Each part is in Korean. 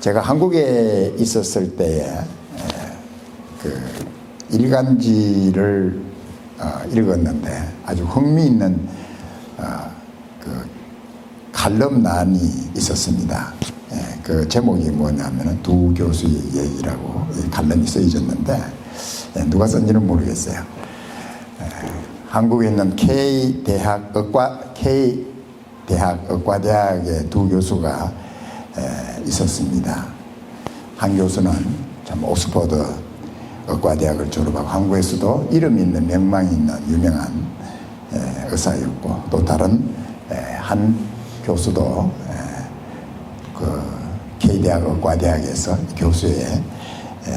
제가 한국에 있었을 때에 그 일간지를 읽었는데 아주 흥미있는 그 칼럼란이 있었습니다. 그 제목이 뭐냐면은 두 교수의 얘기라고 이 칼럼이 쓰여졌는데 누가 썼는지는 모르겠어요. 한국에 있는 K대학 의과대학의 두 교수가 있었습니다. 한 교수는 참 옥스퍼드 의과대학을 졸업하고 한국에서도 이름 있는 명망이 있는 유명한 의사였고, 또 다른 한 교수도 그 K대학 의과대학에서 교수의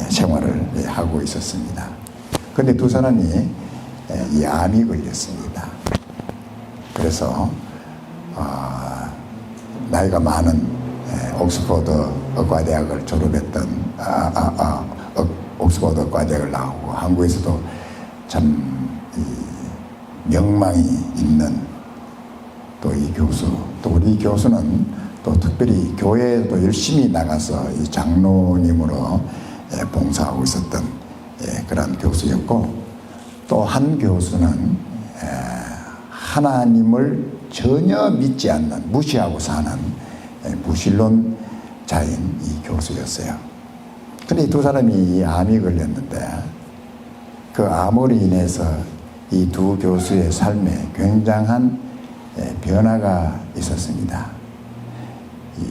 생활을 하고 있었습니다. 그런데 두 사람이 이 암이 걸렸습니다. 그래서 나이가 많은 옥스퍼드 의과대학을 졸업했던 옥스퍼드 의과대학을 나오고 한국에서도 참 이 명망이 있는 또 이 교수, 또 우리 교수는 또 특별히 교회에도 열심히 나가서 이 장로님으로 봉사하고 있었던 그런 교수였고, 또 한 교수는 하나님을 전혀 믿지 않는, 무시하고 사는 무신론자인 이 교수였어요. 근데 이 두 사람이 이 암이 걸렸는데 그 암으로 인해서 이 두 교수의 삶에 굉장한 변화가 있었습니다. 이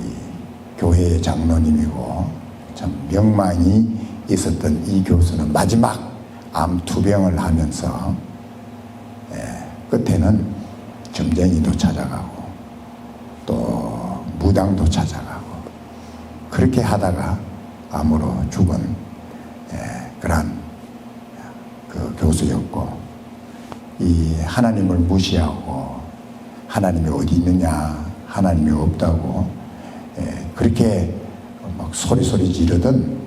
교회의 장로님이고 참 명망이 있었던 이 교수는 마지막 암 투병을 하면서 끝에는 점쟁이도 찾아가고 또 무당도 찾아가고 그렇게 하다가 암으로 죽은 그런 그 교수였고, 이 하나님을 무시하고 하나님이 어디 있느냐, 하나님이 없다고 그렇게 막 소리 지르던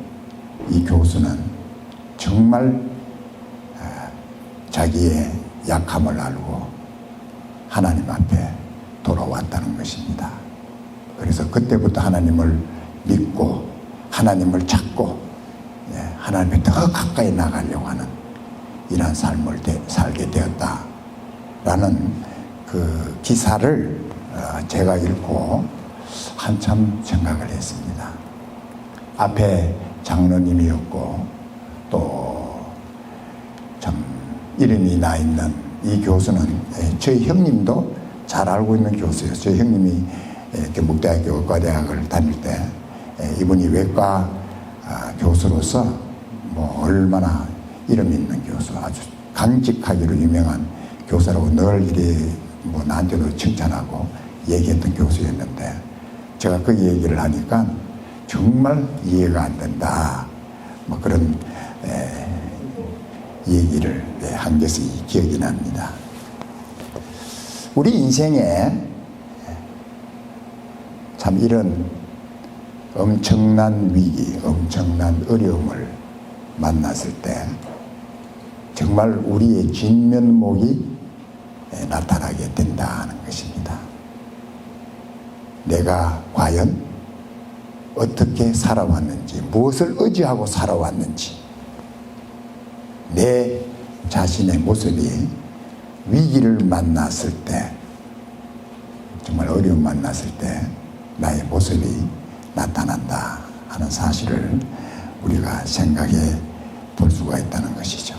이 교수는 정말 자기의 약함을 알고 하나님 앞에 돌아왔다는 것입니다. 그래서 그때부터 하나님을 믿고 하나님을 찾고 하나님에 더 가까이 나가려고 하는 이런 삶을 살게 되었다라는 그 기사를 제가 읽고 한참 생각을 했습니다. 앞에 장로님이었고 또 참 이름이 나 있는 이 교수는 저희 형님도 잘 알고 있는 교수예요. 저희 형님이 경북대학교 의과대학을 다닐 때 이분이 외과 교수로서 뭐 얼마나 이름 있는 교수, 아주 강직하기로 유명한 교사라고 늘 이리 뭐 나한테도 칭찬하고 얘기했던 교수였는데, 제가 그 얘기를 하니까 정말 이해가 안 된다, 뭐 그런 얘기를 한 것이 기억이 납니다. 우리 인생에 참 이런 엄청난 위기, 엄청난 어려움을 만났을 때 정말 우리의 진면목이 나타나게 된다는 것입니다. 내가 과연 어떻게 살아왔는지, 무엇을 의지하고 살아왔는지, 내 자신의 모습이 위기를 만났을 때, 정말 어려움 만났을 때 나의 모습이 나타난다 하는 사실을 우리가 생각해 볼 수가 있다는 것이죠.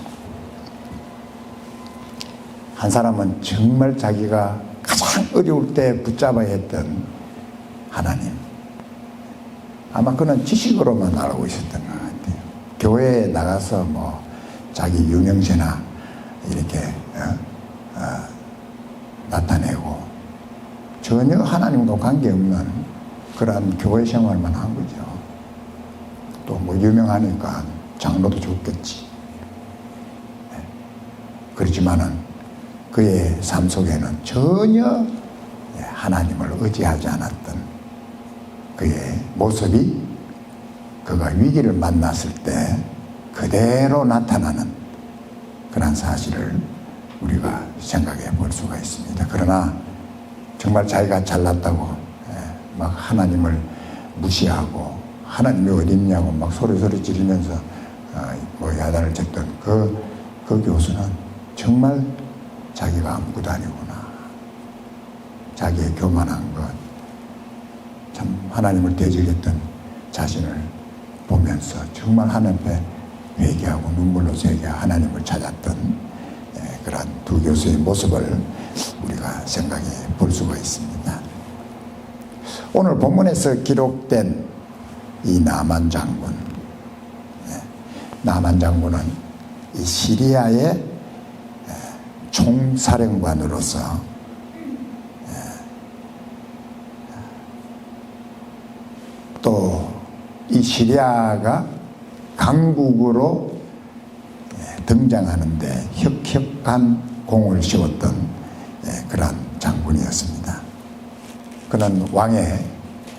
한 사람은 정말 자기가 가장 어려울 때 붙잡아야 했던 하나님, 아마 그는 지식으로만 알고 있었던 것 같아요. 교회에 나가서 뭐 자기 유명세나 이렇게 나타내고 전혀 하나님과 관계없는 그러한 교회 생활만 한 거죠. 또 뭐 유명하니까 장로도 좋겠지. 그렇지만은 그의 삶 속에는 전혀 하나님을 의지하지 않았던 그의 모습이 그가 위기를 만났을 때 그대로 나타나는 그런 사실을 우리가 생각해 볼 수가 있습니다. 그러나 정말 자기가 잘났다고 막 하나님을 무시하고 하나님이 어디 있냐고 막 소리 지르면서 뭐 야단을 쳤던 그 교수는 정말 자기가 아무것도 아니구나. 자기의 교만한 것, 참 하나님을 대적했던 자신을 보면서 정말 하나님 앞에 회개하고 눈물로 새겨 하나님을 찾았던 그런 두 교수의 모습을 우리가 생각해 볼 수가 있습니다. 오늘 본문에서 기록된 이 나만 장군, 나만 장군은 이 시리아의 총사령관으로서 또 이 시리아가 강국으로 등장하는데 혁혁한 공을 씌웠던 그런 장군이었습니다. 그는 왕의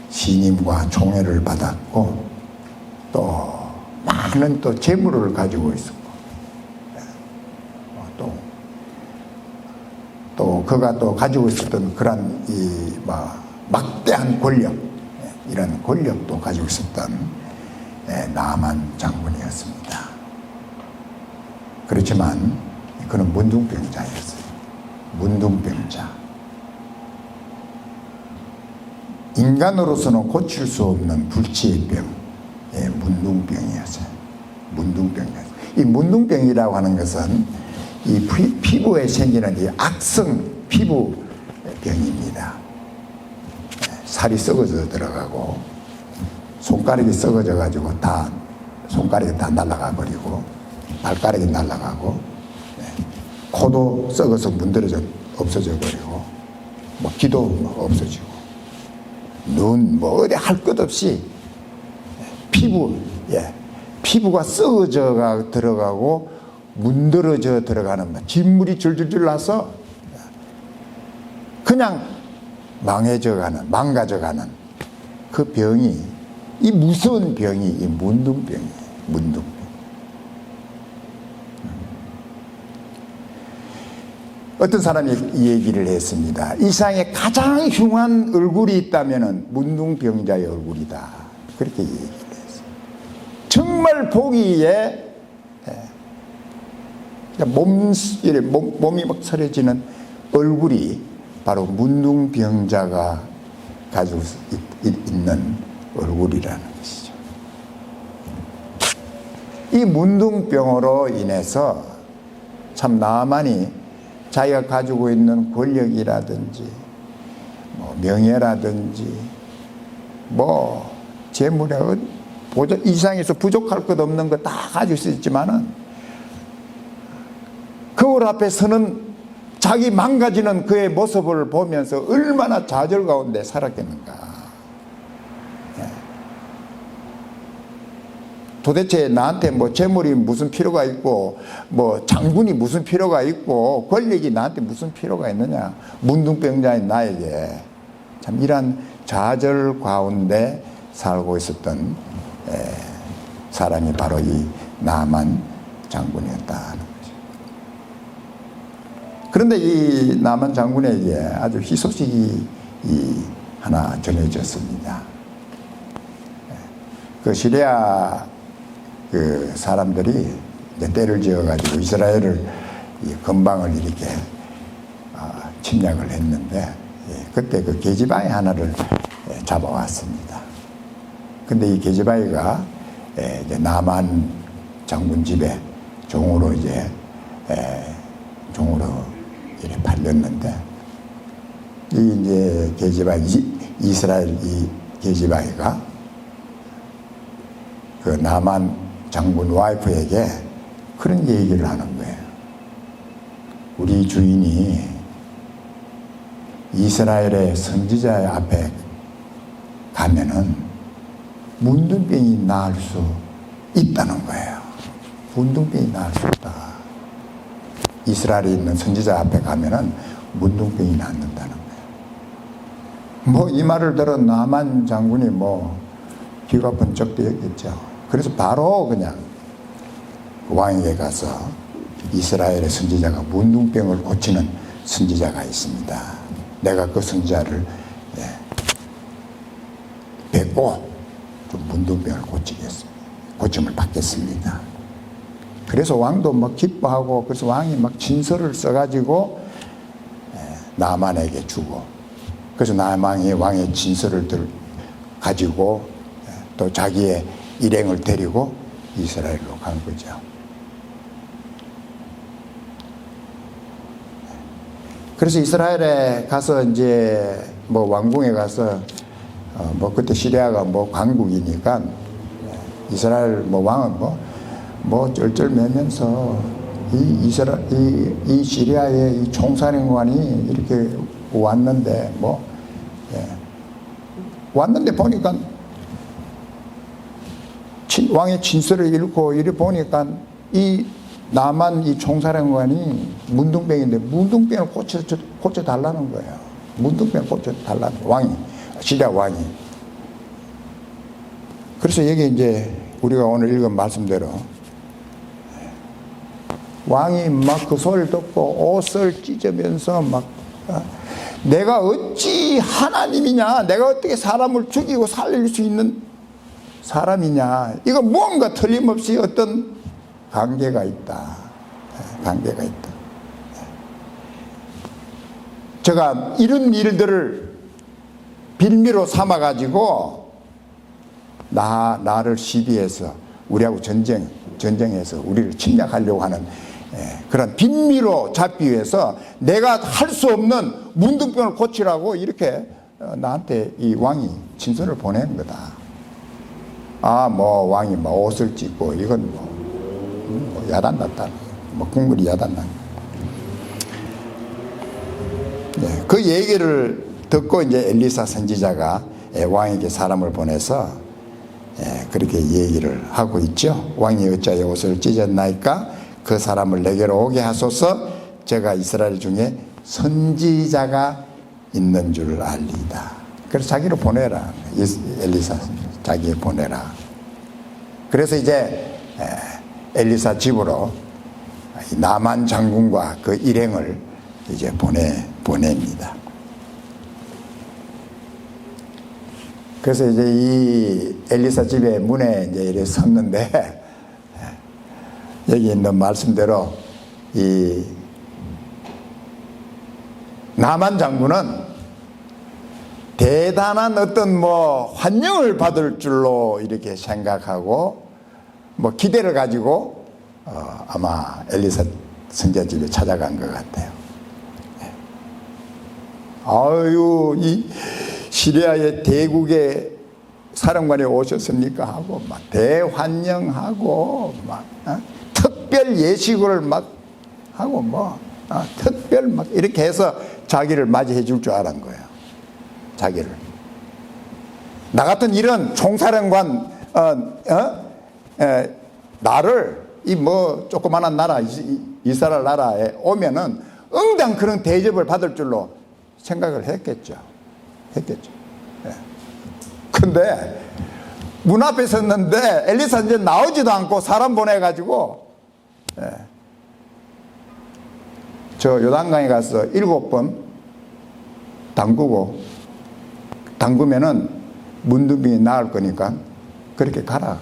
신임과 총애를 받았고 또 많은 또 재물을 가지고 있었고 또 그가 또 가지고 있었던 그런 이 막대한 권력, 이런 권력도 가지고 있었던 나만 장군이었습니다. 그렇지만 그는 문둥병자였어요. 문둥병자. 인간으로서는 고칠 수 없는 불치의 병, 문둥병이었어요. 문둥병이었어요. 이 문둥병이라고 하는 것은 이 피부에 생기는 이 악성 피부병입니다. 살이 썩어져 들어가고 손가락이 썩어져 가지고 손가락이 다 날아가 버리고 발가락이 날아가고 코도 썩어서 문드러져 없어져 버리고 뭐 귀도 없어지고 눈 뭐 어디 할 것 없이 피부가 썩어져 들어가고 문드러져 들어가는 진물이 줄줄줄 나서 그냥 망가져가는 그 병이, 이 무서운 병이 이 문둥병이에요. 문둥병. 어떤 사람이 이 얘기를 했습니다. 이 세상에 가장 흉한 얼굴이 있다면 문둥병자의 얼굴이다. 그렇게 얘기를 했어요. 정말 보기에 몸이 막 서려지는 얼굴이 바로 문둥병자가 가지고 있는 얼굴이라는 것이죠. 이 문둥병으로 인해서 참 나만이 자기가 가지고 있는 권력이라든지 명예라든지 재물에 이 세상에서 부족할 것 없는 거 다 가질 수 있지만은 거울 앞에 서는 자기 망가지는 그의 모습을 보면서 얼마나 좌절 가운데 살았겠는가. 도대체 나한테 재물이 무슨 필요가 있고 장군이 무슨 필요가 있고 권력이 나한테 무슨 필요가 있느냐. 문둥병자인 나에게 참 이런 좌절 가운데 살고 있었던 사람이 바로 이 나만 장군이었다는 거죠. 그런데 이 나만 장군에게 아주 희소식이 하나 전해졌습니다. 그 시리아 그 사람들이 때를 지어가지고 이스라엘을 건방을 이렇게 침략을 했는데 그때 그 계집아이 하나를 잡아왔습니다. 근데 이 계집아이가 이제 나만 장군 집에 종으로 이렇게 팔렸는데 이제 계집아이 이스라엘 이 계집아이가 그 나만 장군 와이프에게 그런 얘기를 하는 거예요. 우리 주인이 이스라엘의 선지자 앞에 가면은 문둥병이 나을 수 있다는 거예요. 문둥병이 나을 수 있다. 이스라엘에 있는 선지자 앞에 가면은 문둥병이 낫는다는 거예요. 이 말을 들어 나만 장군이 귀가 번쩍 뜨였겠죠. 그래서 바로 그냥 왕에게 가서 이스라엘의 선지자가 문둥병을 고치는 선지자가 있습니다. 내가 그 선지자를 뵙고 좀 문둥병을 고침을 받겠습니다. 그래서 왕도 막 기뻐하고, 그래서 왕이 막 진서를 써가지고 나만에게 주고, 그래서 나만이 왕의 진서를 가지고 또 자기의 일행을 데리고 이스라엘로 간 거죠. 그래서 이스라엘에 가서 이제 뭐 왕궁에 가서 뭐 그때 시리아가 뭐 강국이니까 이스라엘 뭐 왕은 뭐 쩔쩔매면서 이 시리아의 이 총사령관이 이렇게 왔는데 왔는데 보니까 왕의 진서를 읽고 이래 보니까 이 나만 이 총사령관이 문둥병인데 문둥병을 고쳐 달라는 거예요. 문둥병을 고쳐 달라는 왕이, 시리아 왕이. 그래서 여기 이제 우리가 오늘 읽은 말씀대로 왕이 막 그 소리를 듣고 옷을 찢으면서 막 내가 어찌 하나님이냐, 내가 어떻게 사람을 죽이고 살릴 수 있는 사람이냐, 이거 뭔가 틀림없이 어떤 관계가 있다. 관계가 있다. 제가 이런 일들을 빌미로 삼아가지고 나를 시비해서 우리하고 전쟁해서 우리를 침략하려고 하는 그런 빌미로 잡기 위해서 내가 할 수 없는 문둥병을 고치라고 이렇게 나한테 이 왕이 진서를 보낸 거다. 뭐 왕이 뭐 옷을 찢고 이건 뭐 야단났다. 뭐 국물이 야단난. 그 얘기를 듣고 이제 엘리사 선지자가 왕에게 사람을 보내서 그렇게 얘기를 하고 있죠. 왕이 어찌하여 옷을 찢었나이까? 그 사람을 내게로 오게 하소서. 제가 이스라엘 중에 선지자가 있는 줄 알리다. 그래서 자기를 보내라. 엘리사 자기 보내라. 그래서 이제 엘리사 집으로 나만 장군과 그 일행을 이제 보냅니다. 그래서 이제 이 엘리사 집의 문에 이제 이렇게 섰는데 여기 있는 말씀대로 이 나만 장군은 대단한 어떤 뭐 환영을 받을 줄로 이렇게 생각하고 뭐 기대를 가지고 아마 엘리사 선지자 집에 찾아간 것 같아요. 아유, 이 시리아의 대국의 사령관이 오셨습니까 하고 막 대환영하고 막 특별 예식을 막 하고 특별 막 이렇게 해서 자기를 맞이해 줄 줄 알은 거예요. 자기를. 나 같은 이런 총사령관 나를 이 뭐 조그마한 나라 이스라엘 나라에 오면은 응당 그런 대접을 받을 줄로 생각을 했겠죠. 근데 문 앞에 섰는데 엘리사 이제 나오지도 않고 사람 보내가지고 저 요단강에 가서 7번 담그면은 문둥병이 나을 거니까 그렇게 가라.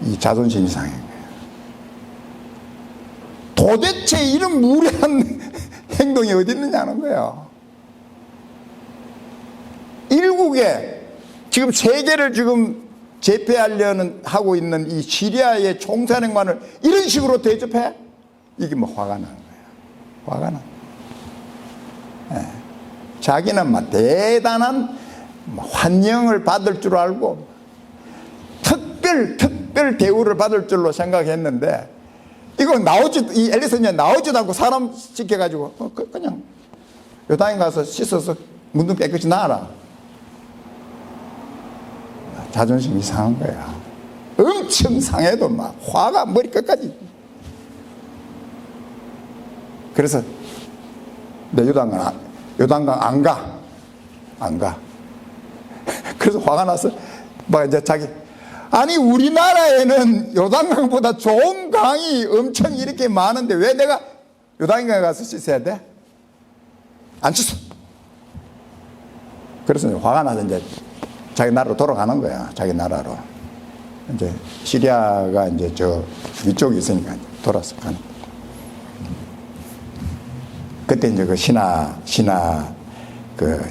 이 자존심이 상해. 도대체 이런 무례한 행동이 어디 있느냐는 거예요. 일국에 지금 세계를 지금 제패하려는 하고 있는 이 시리아의 총사령관을 이런 식으로 대접해? 이게 뭐 화가 나는 거예요. 화가 나. 자기는 막 대단한 환영을 받을 줄 알고 특별 대우를 받을 줄로 생각했는데 이거 이 엘리사는 나오지도 않고 사람 시켜가지고 그냥 요단에 가서 씻어서 문둥 깨끗이 나와라. 자존심이 상한 거야. 엄청 상해도 막 화가 머리끝까지. 그래서 내 요단강 안 가. 그래서 화가 나서 막 이제 아니 우리나라에는 요단강보다 좋은 강이 엄청 이렇게 많은데 왜 내가 요단강에 가서 씻어야 돼? 안 씻어. 그래서 화가 나서 이제 자기 나라로 돌아가는 거야. 자기 나라로. 이제 시리아가 이제 저 위쪽에 있으니까 돌아서 가는 거야. 그때 이제 그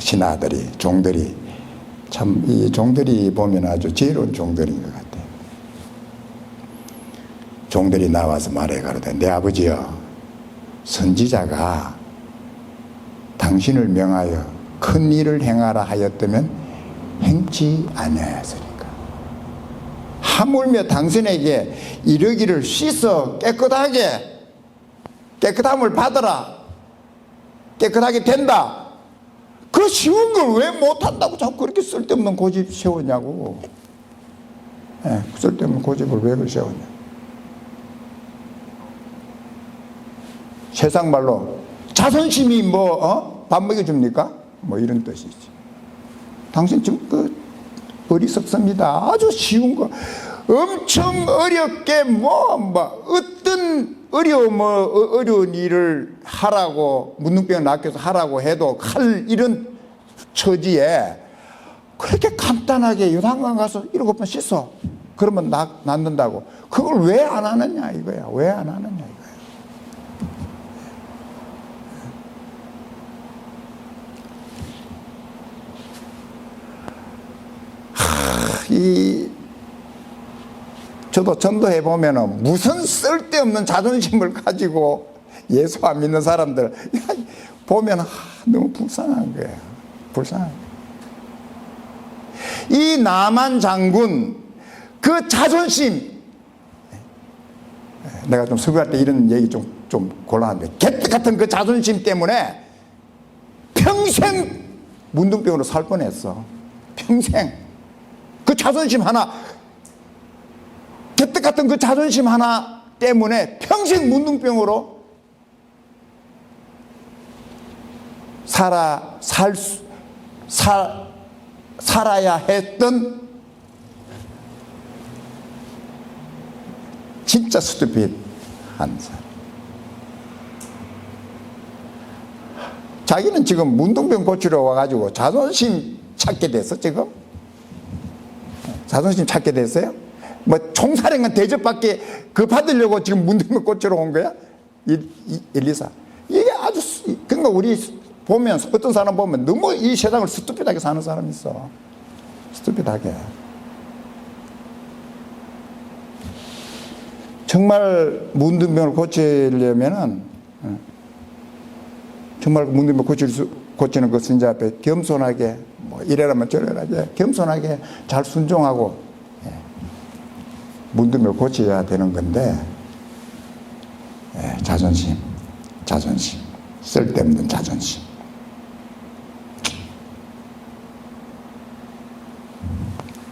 신하들이, 종들이, 참, 이 종들이 보면 아주 지혜로운 종들인 것 같아요. 종들이 나와서 말해 가로되, 내 아버지여, 선지자가 당신을 명하여 큰 일을 행하라 하였다면 행치 아니하였으리까. 하물며 당신에게 이르기를 씻어 깨끗함을 받아라. 깨끗하게 된다. 그 쉬운 걸 왜 못한다고 자꾸 그렇게 쓸데없는 고집 세우냐고. 쓸데없는 고집을 왜 세우냐. 세상 말로 자존심이 밥 먹여줍니까? 이런 뜻이지. 당신 지금 어리석습니다. 아주 쉬운 거. 엄청 어렵게 어떤 어려운 일을 하라고, 문둥병을 낚여서 하라고 해도 할 이런 처지에 그렇게 간단하게 요단강 가서 7번 씻어. 그러면 낫는다고. 그걸 왜 안 하느냐 이거야. 왜 안 하느냐 이거야. 저도 전도해 보면은 무슨 쓸데없는 자존심을 가지고 예수 안 믿는 사람들 보면 너무 불쌍한 거예요. 불쌍한 거예요. 이 나만 장군 그 자존심, 내가 좀 설교할 때 이런 얘기 좀 곤란한데, 개떡 같은 그 자존심 때문에 평생 문둥병으로 살 뻔했어. 평생. 그 자존심 하나, 개떡 같은 그 자존심 하나 때문에 평생 문둥병으로 살아야 했던 진짜 스투핏한 사람. 자기는 지금 문둥병 고치러 와가지고 자존심 찾게 됐어, 지금? 자존심 찾게 됐어요? 총사령관 대접받게 받으려고 지금 문둥병 고치러 온 거야? 일리사. 이게 아주, 그러니까 우리 보면, 어떤 사람 보면 너무 이 세상을 스투핏하게 사는 사람이 있어. 스투핏하게. 정말 문둥병을 고치려면은, 정말 문둥병 고치는 그 선자 앞에 겸손하게, 이래라면 저래라, 겸손하게 잘 순종하고, 문둥병을 고쳐야 되는 건데, 자존심, 쓸데없는 자존심.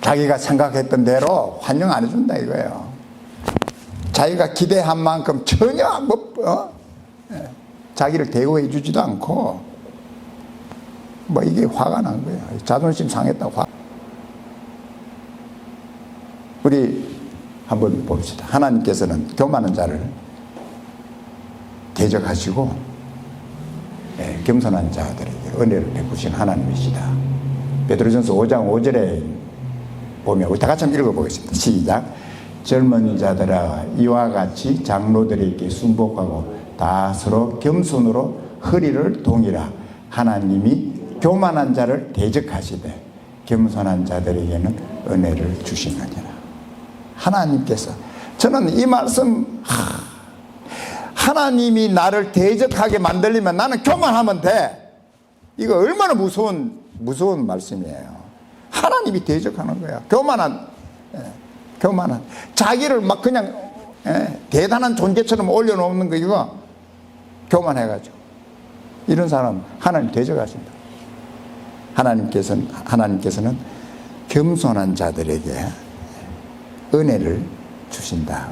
자기가 생각했던 대로 환영 안 해준다 이거예요. 자기가 기대한 만큼 전혀 자기를 대우해 주지도 않고, 이게 화가 난 거예요. 자존심 상했다고 화. 우리 한번 봅시다. 하나님께서는 교만한 자를 대적하시고 겸손한 자들에게 은혜를 베푸신 하나님이시다. 베드로전서 5장 5절에 보면, 우리 다 같이 한번 읽어보겠습니다. 시작. 젊은 자들아, 이와 같이 장로들에게 순복하고 다 서로 겸손으로 허리를 동이라. 하나님이 교만한 자를 대적하시되 겸손한 자들에게는 은혜를 주시느니라. 하나님께서, 저는 이 말씀, 하나님이 나를 대적하게 만들려면 나는 교만하면 돼. 이거 얼마나 무서운 말씀이에요. 하나님이 대적하는 거야. 교만한 자기를 막 그냥 대단한 존재처럼 올려놓는 거, 이거 교만해가지고 이런 사람 하나님 대적하신다. 하나님께서는 겸손한 자들에게 은혜를 주신다.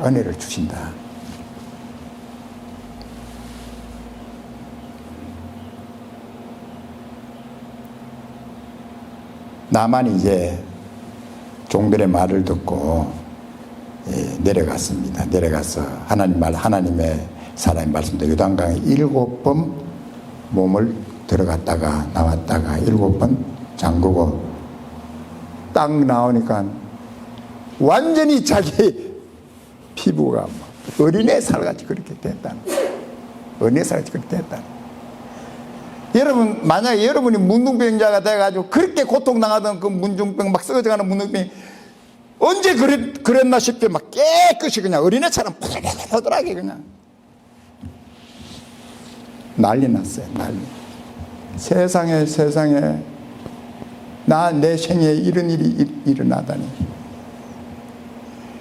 나만이 이제 종들의 말을 듣고 내려갔습니다. 내려가서 하나님의 사람의 말씀대로 요단강에 7번 몸을 들어갔다가 나왔다가 7번 잠그고 딱 나오니까 완전히 자기 피부가 막 어린애 살같이 그렇게 됐다는 거예요. 어린애 살같이 그렇게 됐다는 거예요. 여러분, 만약에 여러분이 문둥병자가 돼가지고 그렇게 고통당하던 그 문둥병, 막 썩어져가는 문둥병이 언제 그랬나 싶게 막 깨끗이 그냥 어린애처럼 푸들푸들하게 그냥 난리 났어요. 난리. 세상에 내 생에 이런 일이 일어나다니.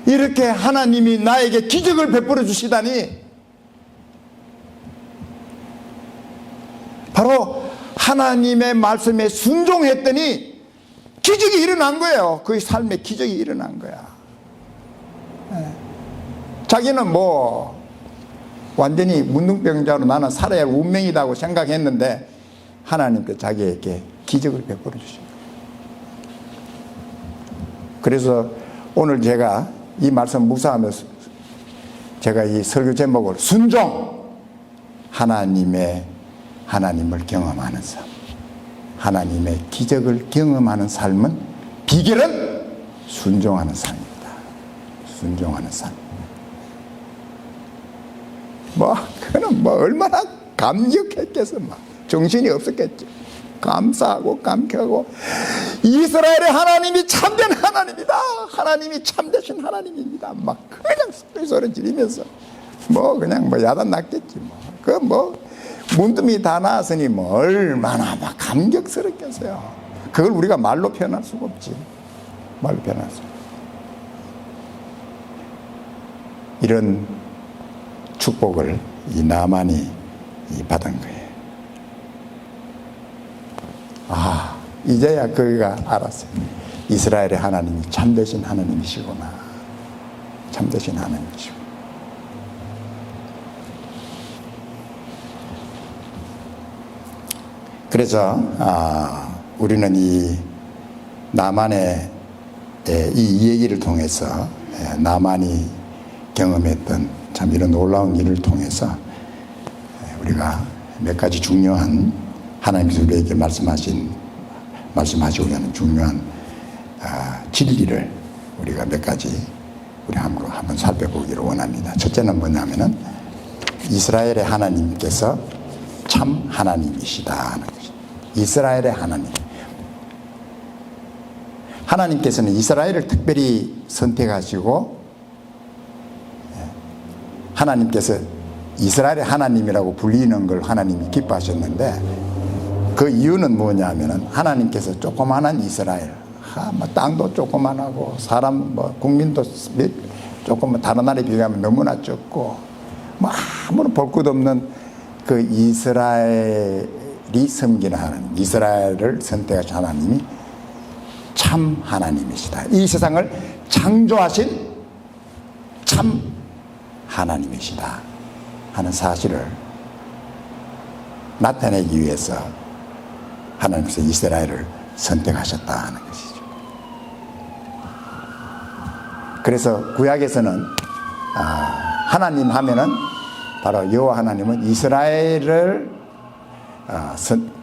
이렇게 하나님이 나에게 기적을 베풀어 주시다니. 바로 하나님의 말씀에 순종했더니 기적이 일어난 거예요. 그의 삶에 기적이 일어난 거야. 자기는 뭐 완전히 문둥병자로 나는 살아야 할 운명이라고 생각했는데 하나님께 자기에게 기적을 베풀어 주신 거예요. 그래서 오늘 제가 이 말씀 묵상하면서 제가 이 설교 제목을 순종, 하나님을 경험하는 삶, 하나님의 기적을 경험하는 삶은 비결은 순종하는 삶입니다. 순종하는 삶. 그는 얼마나 감격했겠어. 정신이 없었겠죠. 감사하고 감격하고, 이스라엘의 하나님이 참된 하나님이다. 하나님이 참되신 하나님입니다. 그냥 소리 지르면서 그냥 야단 났겠지. 문둥이 다 나왔으니 얼마나 감격스럽겠어요. 그걸 우리가 말로 표현할 수가 없지. 말로 표현할 수 없지. 이런 축복을 이 나만이 받은 거예요. 이제야 그가 알았어요. 이스라엘의 하나님이 참되신 하나님이시구나. 참되신 하나님이시구나. 그래서 우리는 이 나만의 이 얘기를 통해서 나만이 경험했던 참 이런 놀라운 일을 통해서 우리가 몇 가지 중요한 하나님께서 우리에게 말씀하시고자 하는 중요한 진리를 우리가 몇 가지 우리 한번 살펴보기를 원합니다. 첫째는 뭐냐면은 이스라엘의 하나님께서 참 하나님이시다 하는 것입니다. 이스라엘의 하나님께서는 이스라엘을 특별히 선택하시고 하나님께서 이스라엘의 하나님이라고 불리는 걸 하나님이 기뻐하셨는데, 그 이유는 뭐냐면은 하나님께서 조그만한 이스라엘, 땅도 조그만하고 사람 국민도 조금 다른 나라에 비교하면 너무나 적고 아무런 볼 것 없는 그 이스라엘이 섬기는 하나님, 이스라엘을 선택하신 하나님이 참 하나님이시다. 이 세상을 창조하신 참 하나님이시다 하는 사실을 나타내기 위해서 하나님께서 이스라엘을 선택하셨다 하는 것이죠. 그래서 구약에서는 하나님 하면은 바로 여호와 하나님은 이스라엘을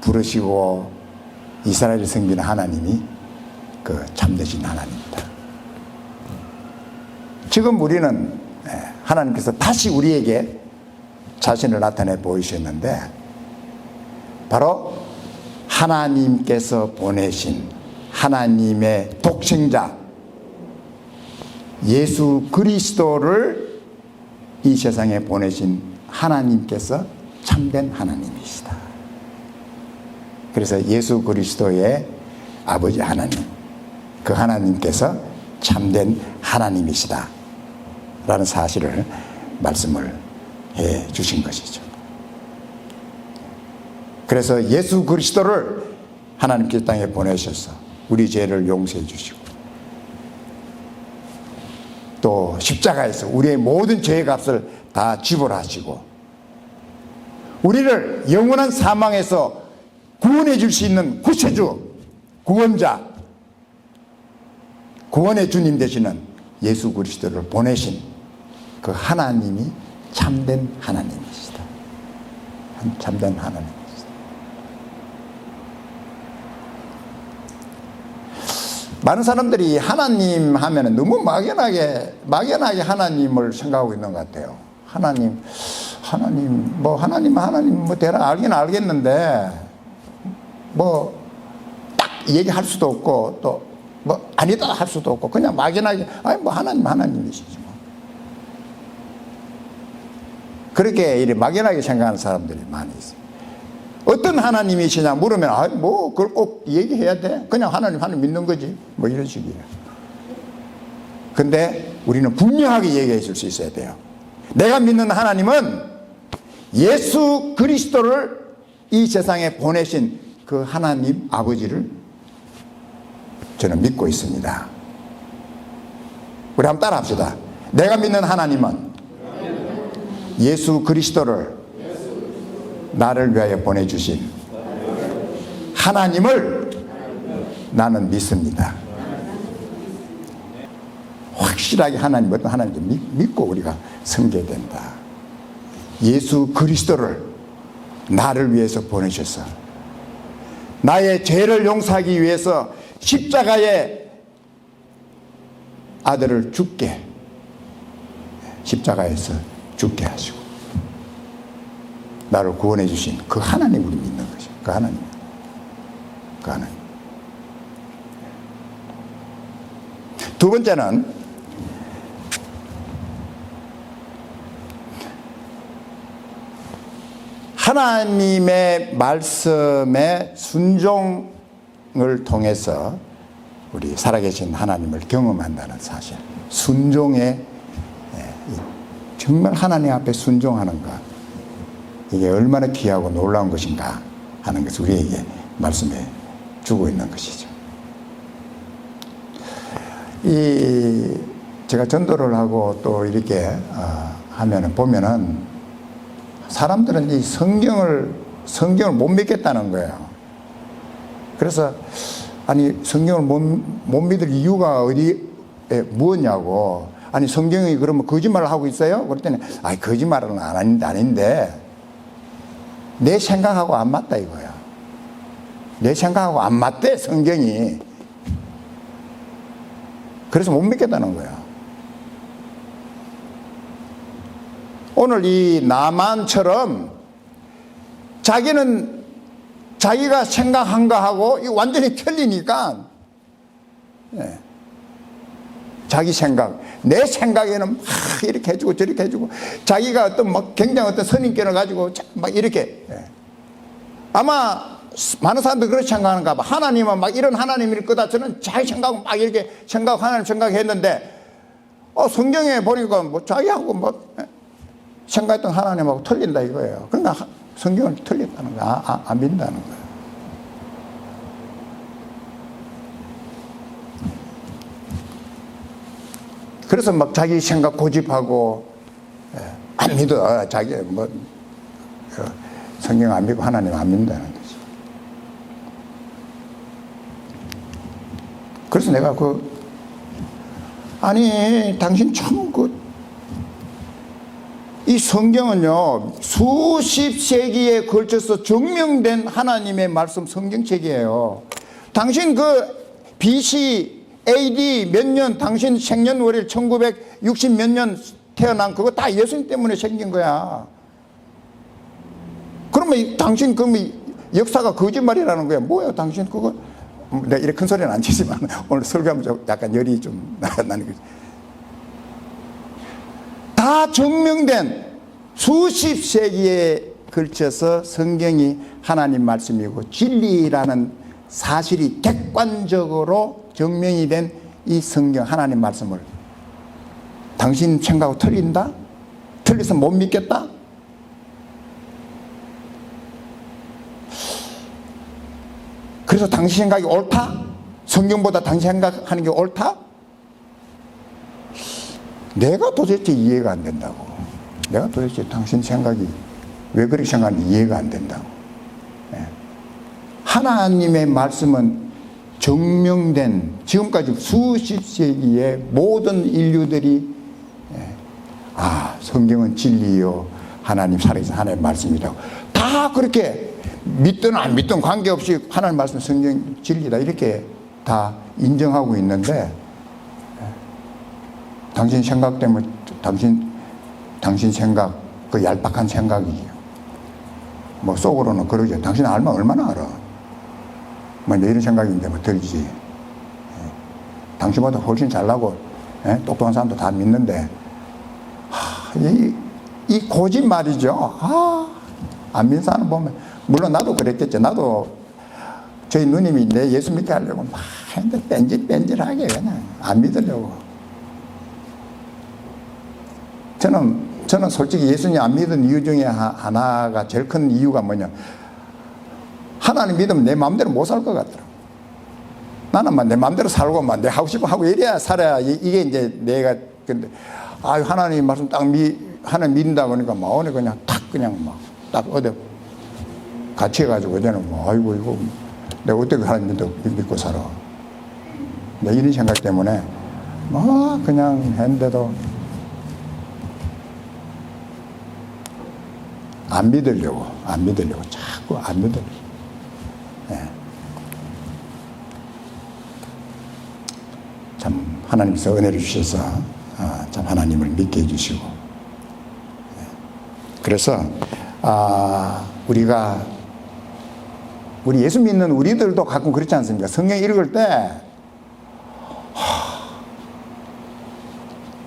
부르시고 이스라엘을 섬기는 하나님이 그 참되신 하나님입니다. 지금 우리는 하나님께서 다시 우리에게 자신을 나타내 보이셨는데, 바로 하나님께서 보내신 하나님의 독생자 예수 그리스도를 이 세상에 보내신 하나님께서 참된 하나님이시다. 그래서 예수 그리스도의 아버지 하나님, 그 하나님께서 참된 하나님이시다 라는 사실을 말씀을 해 주신 것이죠. 그래서 예수 그리스도를 하나님께서 땅에 보내셔서 우리 죄를 용서해 주시고, 또 십자가에서 우리의 모든 죄의 값을 다 지불하시고 우리를 영원한 사망에서 구원해 줄 수 있는 구세주, 구원자, 구원의 주님 되시는 예수 그리스도를 보내신 그 하나님이 참된 하나님이시다. 참된 하나님이시다. 많은 사람들이 하나님 하면은 너무 막연하게 하나님을 생각하고 있는 것 같아요. 하나님 뭐 대략 알긴 알겠는데, 뭐, 딱 얘기할 수도 없고, 또, 뭐, 아니다 할 수도 없고, 그냥 막연하게, 뭐, 하나님이시지 뭐. 그렇게 이렇게 막연하게 생각하는 사람들이 많이 있어요. 어떤 하나님이시냐 물으면, 뭐, 그걸 꼭 얘기해야 돼? 그냥 하나님 믿는 거지. 뭐 이런 식이에요. 근데 우리는 분명하게 얘기해 줄 수 있어야 돼요. 내가 믿는 하나님은 예수 그리스도를 이 세상에 보내신 그 하나님 아버지를 저는 믿고 있습니다. 우리 한번 따라 합시다. 내가 믿는 하나님은 예수 그리스도를 나를 위하여 보내주신 하나님을 나는 믿습니다. 확실하게 어떤 하나님을 믿고 우리가 섬겨야 된다. 예수 그리스도를 나를 위해서 보내셔서 나의 죄를 용서하기 위해서 십자가에 아들을 십자가에서 죽게 하시고 나를 구원해 주신 그 하나님을 믿는 것이죠. 그 하나님. 두 번째는 하나님의 말씀에 순종을 통해서 우리 살아계신 하나님을 경험한다는 사실. 정말 하나님 앞에 순종하는가, 이게 얼마나 귀하고 놀라운 것인가 하는 것을 우리에게 말씀해 주고 있는 것이죠. 제가 전도를 하고 또 이렇게 하면은 보면은 사람들은 이 성경을 못 믿겠다는 거예요. 그래서 성경을 못 믿을 이유가 무엇냐고. 성경이 그러면 거짓말을 하고 있어요? 그랬더니 거짓말은 아닌데 내 생각하고 안 맞다 이거야. 내 생각하고 안 맞대 성경이. 그래서 못 믿겠다는 거야. 오늘 이 나만처럼 자기는 자기가 생각한 거하고 완전히 틀리니까, 자기 생각, 내 생각에는 막 이렇게 해주고 저렇게 해주고, 자기가 굉장히 어떤 선입견을 가지고 막 이렇게, 아마 많은 사람들이 그렇게 생각하는가 봐. 하나님은 막 이런 하나님일 거다. 저는 자기 생각은 막 이렇게 하나님 생각했는데, 성경에 보니까 뭐 자기하고 생각했던 하나님하고 틀린다 이거예요. 그러니까 성경을 틀렸다는 거야. 안 믿는다는 거야. 그래서 자기 생각 고집하고, 안 믿어. 자기 성경 안 믿고 하나님 안 믿는다는 거지. 그래서 내가 당신 참 이 성경은요, 수십 세기에 걸쳐서 증명된 하나님의 말씀 성경책이에요. 당신 BC, AD 몇 년, 당신 생년월일 1960 몇 년 태어난 그거 다 예수님 때문에 생긴 거야. 그러면 당신 역사가 거짓말이라는 거야. 뭐야, 당신 그거. 내가 이렇게 큰 소리는 안 치지만 오늘 설교하면 약간 열이 좀 나는 거지. 다 증명된 수십 세기에 걸쳐서 성경이 하나님 말씀이고 진리라는 사실이 객관적으로 증명이 된 이 성경 하나님 말씀을 당신 생각하고 틀린다? 틀려서 못 믿겠다? 그래서 당신 생각이 옳다? 성경보다 당신 생각하는 게 옳다? 내가 도대체 이해가 안 된다고. 내가 도대체 당신 생각이 왜 그렇게 생각하는지 이해가 안 된다고. 하나님의 말씀은 증명된 지금까지 수십 세기의 모든 인류들이 성경은 진리요 하나님 살아계신 하나님의 말씀이라고 다 그렇게 믿든 안 믿든 관계없이 하나님 말씀 성경 진리다 이렇게 다 인정하고 있는데 당신 생각 때문에 당신 생각 그 얄팍한 생각이죠. 뭐 속으로는 그러죠. 당신 알면 얼마나 알아. 뭐 이런 생각인데 뭐 들지. 당신보다 훨씬 잘나고 똑똑한 사람도 다 믿는데 이 거짓말이죠. 안 믿는 사람 보면 물론 나도 그랬겠죠. 나도 저희 누님이 내 예수 믿게 하려고 막 했는데 뺀질뺀질하게 그냥 안 믿으려고. 저는 솔직히 예수님 안 믿은 이유 중에 하나가 제일 큰 이유가 뭐냐. 하나님 믿으면 내 마음대로 못 살 것 같더라고. 나는 막 내 마음대로 살고 막 내 하고 싶어 하고 이래야 살아야 이게 이제 내가 근데 하나님 말씀 딱 하나님 믿는다 그러니까 막 오늘 그냥 탁 그냥 막 딱 어디 같이 해가지고 어제는 뭐 아이고 이거 내가 어떻게 하나님 믿고 살아. 내 이런 생각 때문에 막 그냥 했는데도 안 믿으려고 자꾸 안 믿으려고. 참 하나님께서 은혜를 주셔서 참 하나님을 믿게 해주시고. 그래서 우리 예수 믿는 우리들도 가끔 그렇지 않습니까? 성경 읽을 때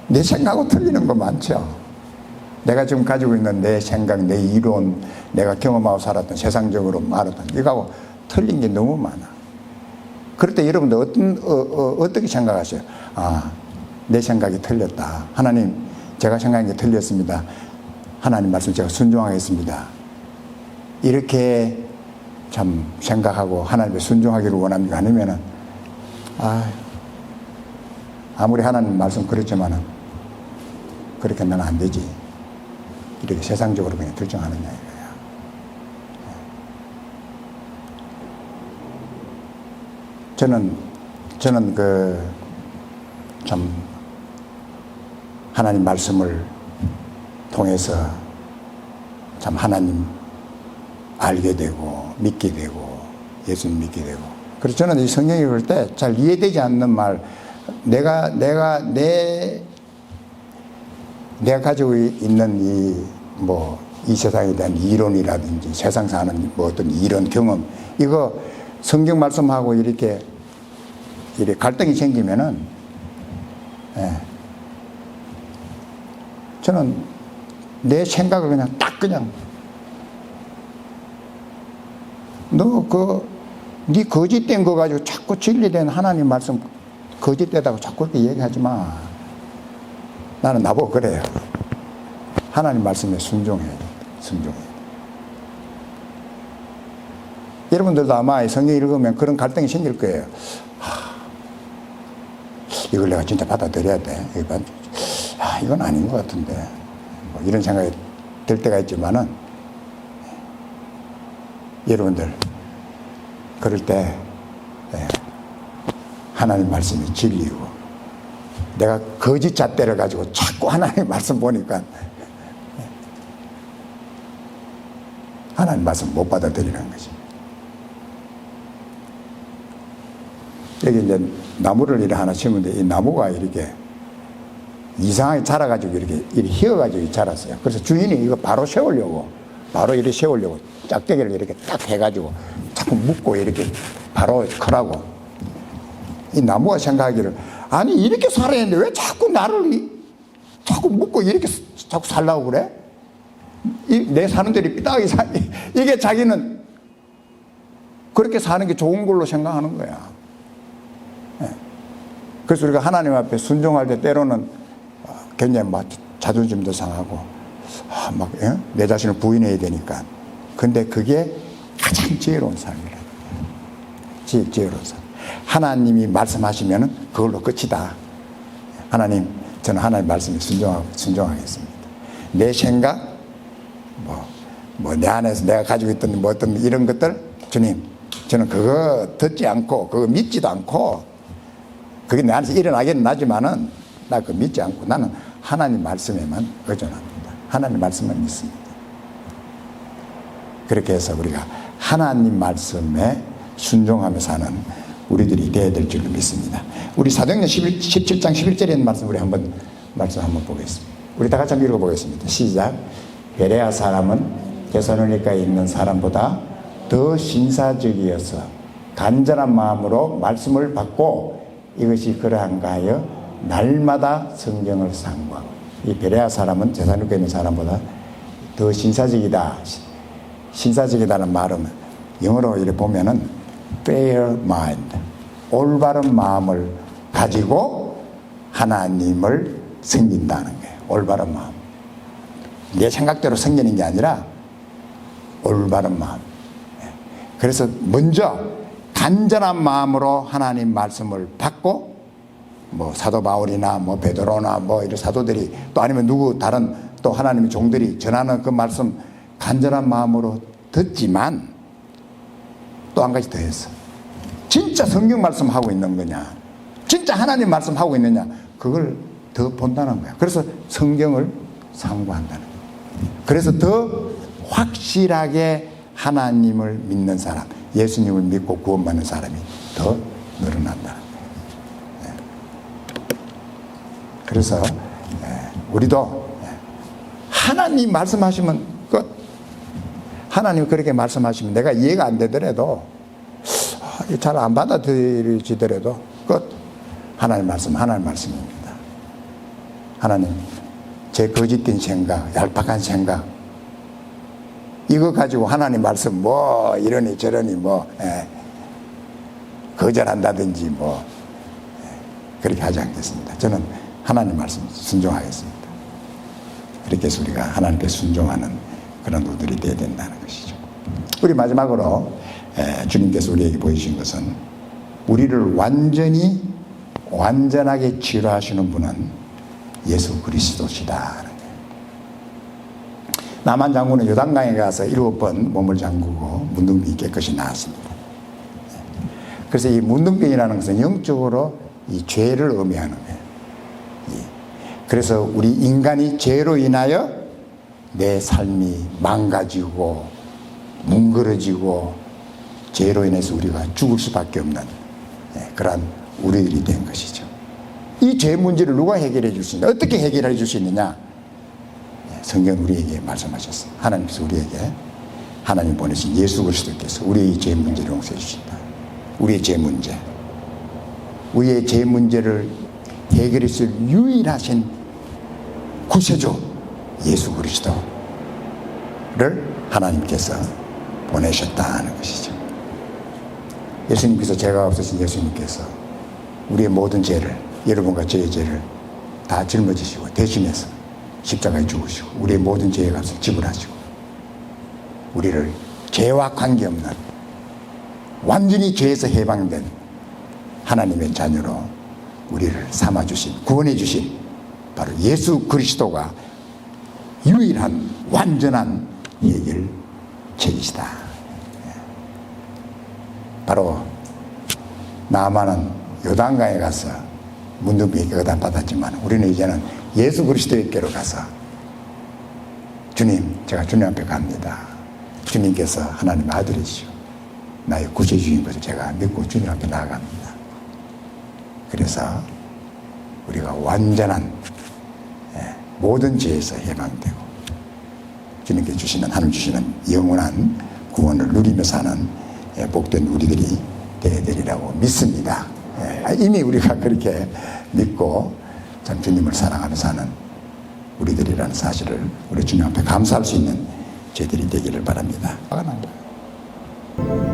내 생각하고 틀리는 거 많죠. 내가 지금 가지고 있는 내 생각, 내 이론, 내가 경험하고 살았던 세상적으로 말했던 이거하고 틀린 게 너무 많아. 그럴 때 여러분들 어떻게 생각하세요? 내 생각이 틀렸다. 하나님, 제가 생각한 게 틀렸습니다. 하나님 말씀 제가 순종하겠습니다. 이렇게 참 생각하고 하나님께 순종하기를 원합니까? 아니면은 아무리 하나님 말씀 그렇지만은 그렇게 하면 안 되지. 이렇게 세상적으로 그냥 결정하느냐 이거야. 저는 참 하나님 말씀을 통해서 참 하나님 알게 되고 믿게 되고 예수님 믿게 되고. 그래서 저는 이 성경 읽을 때 잘 이해되지 않는 말, 내가 가지고 있는 이 세상에 대한 이론이라든지 세상 사는 뭐 어떤 이런 경험, 이거 성경 말씀하고 이렇게 갈등이 생기면은, 저는 내 생각을 그냥 딱 그냥, 네 거짓된 거 가지고 자꾸 진리된 하나님 말씀 거짓되다고 자꾸 그렇게 얘기하지 마. 나는 나보고 그래요. 하나님 말씀에 순종해야 돼. 순종해야 돼. 여러분들도 아마 성경 읽으면 그런 갈등이 생길 거예요. 이걸 내가 진짜 받아들여야 돼. 이건 아닌 것 같은데. 뭐 이런 생각이 들 때가 있지만은, 여러분들, 그럴 때, 하나님 말씀이 진리고, 내가 거짓 잣대를 가지고 자꾸 하나님 말씀 보니까, 하나님 말씀 못 받아들이는 거지. 여기 이제 나무를 이렇게 하나 심었는데, 이 나무가 이렇게 이상하게 자라가지고 이렇게 휘어가지고 자랐어요. 그래서 주인이 이거 바로 이렇게 세우려고 짝대기를 이렇게 딱 해가지고 자꾸 묶고 이렇게 바로 크라고. 이 나무가 생각하기를, 아니 이렇게 살아야 하는데 왜 자꾸 나를 자꾸 묶고 이렇게 자꾸 살라고 그래? 내 사는 대로 삐딱하게 이게 자기는 그렇게 사는 게 좋은 걸로 생각하는 거야. 그래서 우리가 하나님 앞에 순종할 때 때로는 굉장히 막 자존심도 상하고 내 자신을 부인해야 되니까. 근데 그게 가장 지혜로운 삶이라. 지혜로운 삶. 하나님이 말씀하시면은 그걸로 끝이다. 하나님, 저는 하나님 말씀에 순종하겠습니다. 내 생각, 내 안에서 내가 가지고 있던 어떤 이런 것들, 주님, 저는 그거 듣지 않고, 그거 믿지도 않고, 그게 내 안에서 일어나긴 나지만은, 나 그거 믿지 않고, 나는 하나님 말씀에만 의존합니다. 하나님 말씀만 믿습니다. 그렇게 해서 우리가 하나님 말씀에 순종하며 사는 우리들이 되어야 될 줄로 믿습니다. 우리 사도행전 17장 11절에 있는 말씀 우리 말씀 한번 보겠습니다. 우리 다 같이 한번 읽어보겠습니다. 시작. 베레아 사람은 데살로니가에 있는 사람보다 더 신사적이어서 간절한 마음으로 말씀을 받고 이것이 그러한가 하여 날마다 성경을 상고하고. 이 베레아 사람은 데살로니가에 있는 사람보다 더 신사적이다. 신사적이다는 말은 영어로 이렇게 보면은 fair mind, 올바른 마음을 가지고 하나님을 섬긴다는 거예요. 올바른 마음. 내 생각대로 섬기는 게 아니라 올바른 마음. 그래서 먼저 간절한 마음으로 하나님 말씀을 받고, 뭐 사도 바울이나 뭐 베드로나 뭐 이런 사도들이, 또 아니면 누구 다른 또 하나님의 종들이 전하는 그 말씀 간절한 마음으로 듣지만, 또 한 가지 더 했어. 진짜 성경 말씀하고 있는 거냐, 진짜 하나님 말씀하고 있느냐, 그걸 더 본다는 거야. 그래서 성경을 상고한다는 거야. 그래서 더 확실하게 하나님을 믿는 사람, 예수님을 믿고 구원받는 사람이 더 늘어난다는 거예요. 그래서 우리도 하나님 말씀하시면 끝. 하나님 그렇게 말씀하시면 내가 이해가 안 되더라도, 잘 안 받아들여지더라도 끝. 하나님 말씀입니다. 하나님, 제 거짓된 생각, 얄팍한 생각, 이거 가지고 하나님 말씀 뭐 이러니 저러니 뭐 거절한다든지 뭐 그렇게 하지 않겠습니다. 저는 하나님 말씀 순종하겠습니다. 그렇게 해서 우리가 하나님께 순종하는 그런 우들이 되어야 된다는 것이죠. 우리 마지막으로 주님께서 우리에게 보여주신 것은, 우리를 완전하게 치료하시는 분은 예수 그리스도시다. 나만 장군은 요단강에 가서 7번 몸을 잠그고 문둥병이 깨끗이 나았습니다. 그래서 이 문둥병이라는 것은 영적으로 이 죄를 의미하는 거예요. 그래서 우리 인간이 죄로 인하여 내 삶이 망가지고 뭉그러지고 죄로 인해서 우리가 죽을 수밖에 없는 그러한 우리들이 된 것이죠. 이 죄 문제를 누가 해결해 줄 수 있느냐, 어떻게 해결해 줄 수 있느냐, 성경은 우리에게 말씀하셨어요. 하나님께서 우리에게 하나님 보내신 예수 그리스도께서 우리의 죄 문제를 용서해 주신다. 우리의 죄 문제를 해결해 줄 유일하신 구세주 예수 그리스도를 하나님께서 보내셨다는 것이죠. 예수님께서, 죄가 없으신 예수님께서 우리의 모든 죄를, 여러분과 저의 죄를 다 짊어지시고 대신해서 십자가에 죽으시고 우리의 모든 죄의 값을 지불하시고 우리를 죄와 관계없는 완전히 죄에서 해방된 하나님의 자녀로 우리를 삼아주신, 구원해주신 바로 예수 그리스도가 유일한 완전한 해결책이시다. 바로 나아만은 요단강에 가서 문둥병이 깨끗함 받았지만, 우리는 이제는 예수 그리스도께로 가서, 주님, 제가 주님 앞에 갑니다. 주님께서 하나님의 아들이시오, 나의 구세주인 것을 제가 믿고 주님 앞에 나아갑니다. 그래서 우리가 완전한 모든 죄에서 해방되고 주님께 주시는, 하나님 주시는 영원한 구원을 누리며 사는 복된 우리들이 되어야 되리라고 믿습니다. 이미 우리가 그렇게 믿고 참 주님을 사랑하며 사는 우리들이라는 사실을 우리 주님 앞에 감사할 수 있는 저희들이 되기를 바랍니다. 화가 난 거예요.